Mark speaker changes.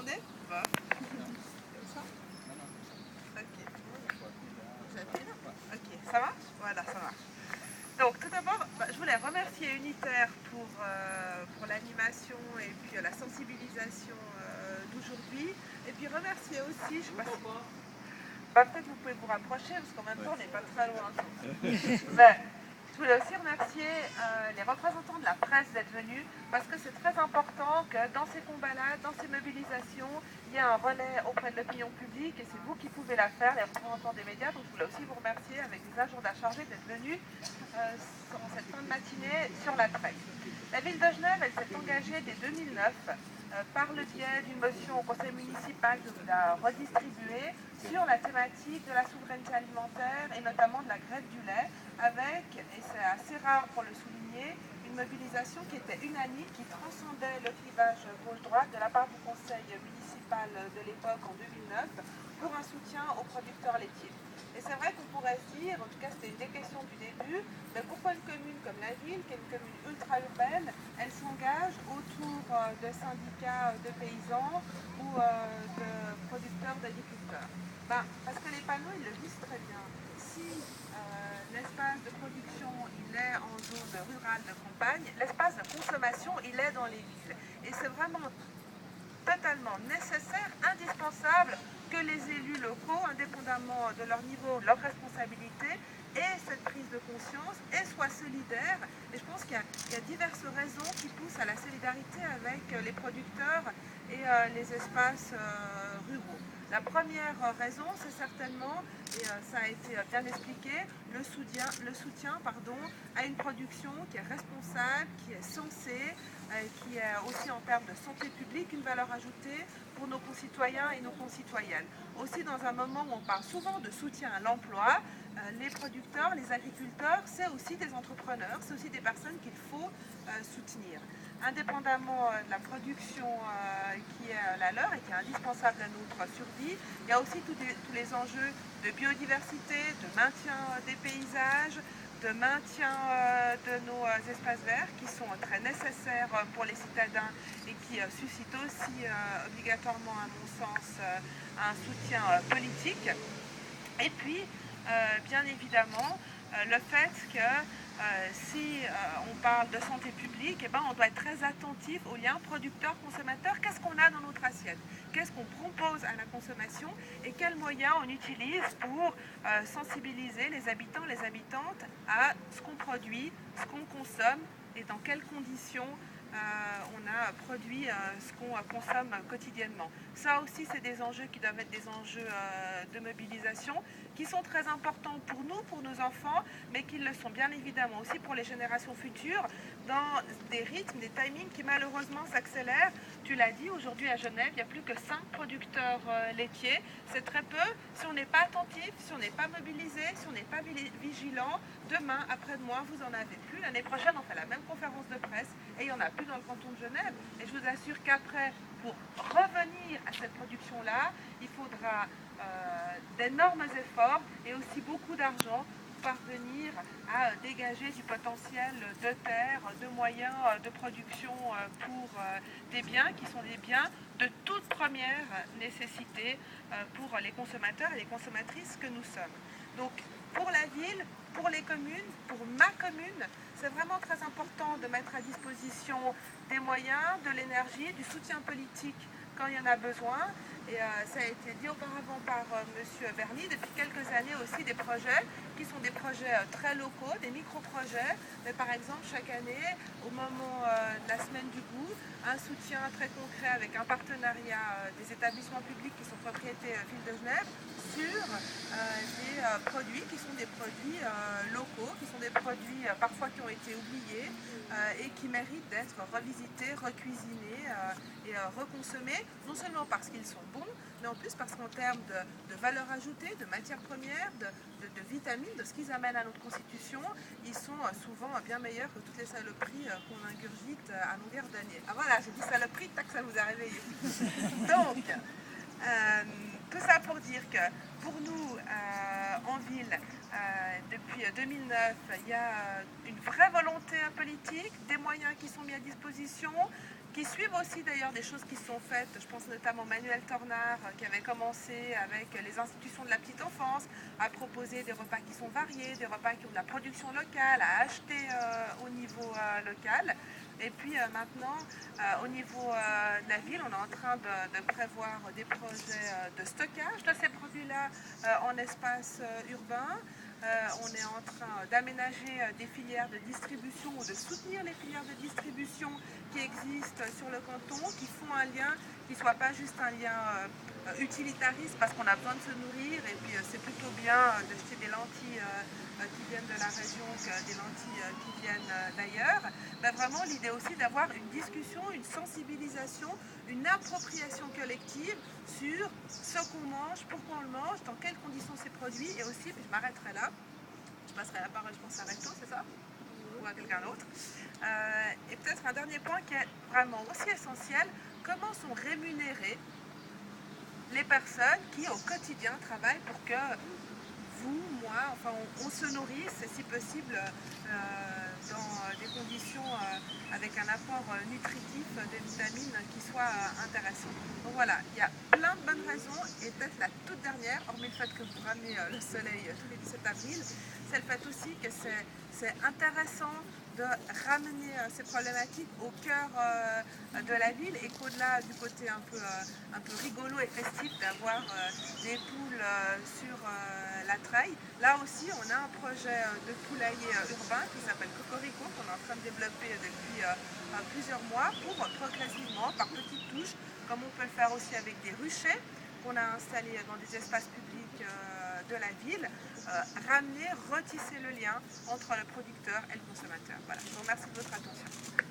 Speaker 1: m'entendez? Bon. Comme ça? Ok. J'appuie là? Ok, ça marche? Voilà, ça marche. Donc tout d'abord, je voulais remercier Unitaire pour l'animation et puis la sensibilisation d'aujourd'hui. Et puis remercier aussi, je sais pas si... peut-être vous pouvez vous rapprocher parce qu'en même temps on n'est pas très loin. Mais, je voulais aussi remercier les représentants de la presse d'être venus parce que c'est très important que dans ces combats-là, dans ces mobilisations, il y ait un relais auprès de l'opinion publique et c'est vous qui pouvez la faire, les représentants des médias. Donc je voulais aussi vous remercier avec des agendas chargés d'être venus en cette fin de matinée sur la presse. La ville de Genève, elle s'est engagée dès 2009 par le biais d'une motion au conseil municipal que vous a redistribuée sur la thématique de la souveraineté alimentaire et notamment de la grève du lait avec, et c'est assez rare pour le souligner, une mobilisation qui était unanime, qui transcendait le clivage gauche-droite de la part du conseil municipal de l'époque en 2009 pour un soutien aux producteurs laitiers. Et c'est vrai qu'on pourrait se dire, en tout cas c'était une des questions du début, mais pourquoi une commune comme la ville, qui est une commune ultra-urbaine, elle s'engage autour de syndicats de paysans ou de producteurs, d'agriculteurs? Parce que les panneaux, ils le disent très bien. Si l'espace de production, il est en zone rurale de campagne, l'espace de consommation, il est dans les villes. Et c'est vraiment totalement nécessaire, indispensable que les élus locaux, indépendamment de leur niveau, de leur responsabilité, aient cette prise de conscience et soient solidaires. Et je pense qu'il y a diverses raisons qui poussent à la solidarité avec les producteurs et les espaces ruraux. La première raison, c'est certainement, et ça a été bien expliqué, le soutien à une production qui est responsable, qui est sensée, qui est aussi en termes de santé publique une valeur ajoutée pour nos concitoyens et nos concitoyennes. Aussi dans un moment où on parle souvent de soutien à l'emploi, les producteurs, les agriculteurs, c'est aussi des entrepreneurs, c'est aussi des personnes qu'il faut soutenir. Indépendamment de la production qui est la leur et qui est indispensable à notre survie, il y a aussi tous les enjeux de biodiversité, de maintien des paysages, de maintien de nos espaces verts qui sont très nécessaires pour les citadins et qui suscitent aussi obligatoirement, à mon sens, un soutien politique. Et puis, bien évidemment, le fait que si on parle de santé publique, eh ben, on doit être très attentif aux liens producteurs-consommateurs. Qu'est-ce qu'on a dans notre assiette? Qu'est-ce qu'on propose à la consommation? Et quels moyens on utilise pour sensibiliser les habitants, les habitantes à ce qu'on produit, ce qu'on consomme et dans quelles conditions on a produit ce qu'on consomme quotidiennement. Ça aussi, c'est des enjeux qui doivent être des enjeux de mobilisation, qui sont très importants pour nous, pour nos enfants, mais qui le sont bien évidemment aussi pour les générations futures, dans des rythmes, des timings qui malheureusement s'accélèrent. Tu l'as dit, aujourd'hui à Genève, il n'y a plus que 5 producteurs laitiers. C'est très peu. Si on n'est pas attentif, si on n'est pas mobilisé, si on n'est pas vigilant, demain, après-demain, vous n'en avez plus. L'année prochaine, on fait la même conférence de presse et il n'y en a plus dans le canton de Genève. Et je vous assure qu'après, pour revenir à cette production-là, il faudra d'énormes efforts et aussi beaucoup d'argent pour parvenir à dégager du potentiel de terre, de moyens de production pour des biens qui sont des biens de toute première nécessité pour les consommateurs et les consommatrices que nous sommes. Donc pour la ville, pour les communes, pour ma commune, c'est vraiment très important de mettre à disposition des moyens, de l'énergie, du soutien politique quand il y en a besoin. Et ça a été dit auparavant par M. Berny, depuis quelques années aussi des projets qui sont des projets très locaux, des micro-projets, mais par exemple chaque année, au moment de la semaine du goût, un soutien très concret avec un partenariat des établissements publics qui sont propriétés Ville de Genève sur des produits qui sont des produits locaux, qui sont des produits parfois qui ont été oubliés et qui méritent d'être revisités, recuisinés et reconsommés, non seulement parce qu'ils sont bons, mais en plus parce qu'en termes de valeur ajoutée, de matières premières, de vitamines, de ce qu'ils amènent à notre constitution, ils sont souvent bien meilleurs que toutes les saloperies qu'on ingurgite à longueur d'année. Ah voilà, j'ai dit saloperie, tac, ça vous a réveillé. Donc, tout ça pour dire que pour nous, en ville, depuis 2009, il y a une vraie volonté politique, des moyens qui sont mis à disposition, qui suivent aussi d'ailleurs des choses qui sont faites. Je pense notamment Manuel Tornard qui avait commencé avec les institutions de la petite enfance à proposer des repas qui sont variés, des repas qui ont de la production locale, à acheter au niveau local. Et puis maintenant, au niveau de la ville, on est en train de prévoir des projets de stockage de ces produits-là en espace urbain. On est en train d'aménager des filières de distribution ou de soutenir les filières de distribution qui existent sur le canton, qui font un lien qui ne soit pas juste un lien utilitariste parce qu'on a besoin de se nourrir et puis c'est plutôt bien d'acheter des lentilles qui viennent de la région que des lentilles qui viennent d'ailleurs. Mais vraiment l'idée aussi d'avoir une discussion, une sensibilisation, une appropriation collective sur ce qu'on mange, pourquoi on le mange, dans quelles conditions c'est produit et aussi, puis je m'arrêterai là, je passerai la parole je pense à Reto, c'est ça? Ou à quelqu'un d'autre. Et peut-être un dernier point qui est vraiment aussi essentiel, comment sont rémunérées les personnes qui au quotidien travaillent pour que vous, moi, enfin on se nourrisse et si possible dans des conditions avec un apport nutritif de vitamines qui soit intéressant. Donc voilà, il y a plein de bonnes raisons et peut-être la toute dernière, hormis le fait que vous ramenez le soleil tous les 17 avril, c'est le fait aussi que c'est intéressant de ramener ces problématiques au cœur de la ville et qu'au-delà du côté un peu rigolo et festif d'avoir des poules sur la treille, là aussi on a un projet de poulailler urbain qui s'appelle Cocorico qu'on est en train de développer depuis plusieurs mois pour progressivement, par petites touches, comme on peut le faire aussi avec des ruchers qu'on a installés dans des espaces publics de la ville, ramener, retisser le lien entre le producteur et le consommateur. Voilà, je vous remercie de votre attention.